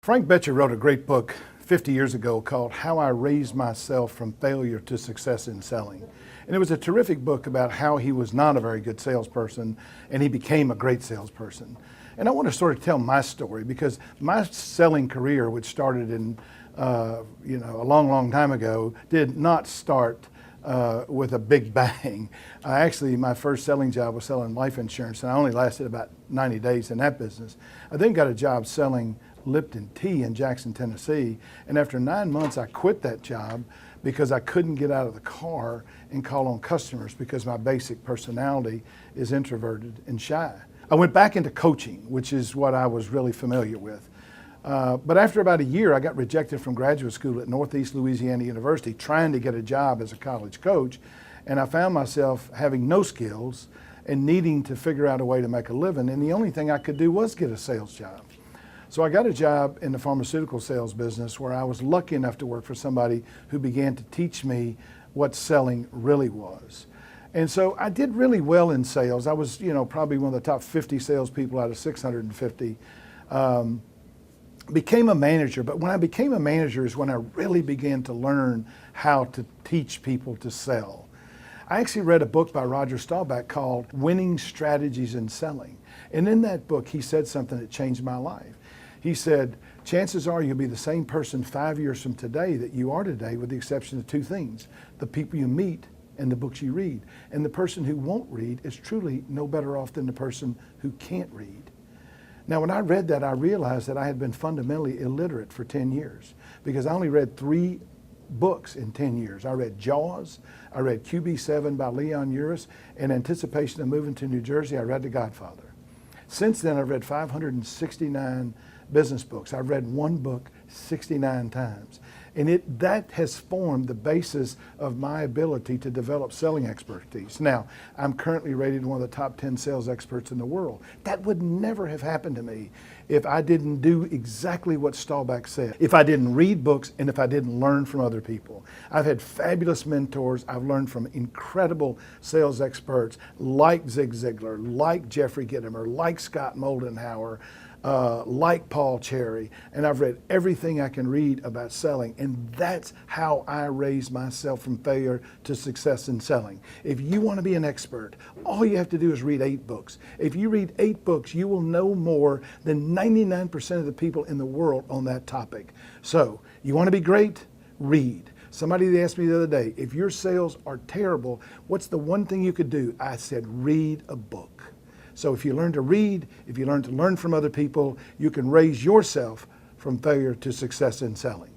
Frank Betcher wrote a great book 50 years ago called How I Raised Myself from Failure to Success in Selling. And it was a terrific book about how he was not a very good salesperson and he became a great salesperson. And I want to sort of tell my story because my selling career, which started in a long time ago, did not start with a big bang. Actually, my first selling job was selling life insurance, and I only lasted about 90 days in that business. I then got a job selling Lipton tea in Jackson, Tennessee, and after 9 months I quit that job because I couldn't get out of the car and call on customers because my basic personality is introverted and shy. I went back into coaching, which is what I was really familiar with. But after about a year, I got rejected from graduate school at Northeast Louisiana University trying to get a job as a college coach, and I found myself having no skills and needing to figure out a way to make a living, and the only thing I could do was get a sales job. So I got a job in the pharmaceutical sales business where I was lucky enough to work for somebody who began to teach me what selling really was. And so I did really well in sales. I was, probably one of the top 50 salespeople out of 650. Became a manager, but when I became a manager is when I really began to learn how to teach people to sell. I actually read a book by Roger Staubach called Winning Strategies in Selling. And in that book, he said something that changed my life. He said, chances are you'll be the same person 5 years from today that you are today, with the exception of two things: the people you meet and the books you read. And the person who won't read is truly no better off than the person who can't read. Now, when I read that, I realized that I had been fundamentally illiterate for 10 years because I only read 3 books in 10 years. I read Jaws, I read QB7 by Leon Uris, in anticipation of moving to New Jersey, I read The Godfather. Since then, I've read 569 business books. I've read one book 69 times. And that has formed the basis of my ability to develop selling expertise. Now, I'm currently rated one of the top 10 sales experts in the world. That would never have happened to me if I didn't do exactly what Staubach said, if I didn't read books, and if I didn't learn from other people. I've had fabulous mentors. I've learned from incredible sales experts like Zig Ziglar, like Jeffrey Gitomer, like Scott Moldenhauer, like Paul Cherry, and I've read everything I can read about selling, and that's how I raise myself from failure to success in selling. If you want to be an expert, all you have to do is read 8 books. If you read 8 books, you will know more than 99% of the people in the world on that topic. So, you want to be great? Read. Somebody asked me the other day, if your sales are terrible, what's the one thing you could do? I said, read a book. So if you learn to read, if you learn to learn from other people, you can raise yourself from failure to success in selling.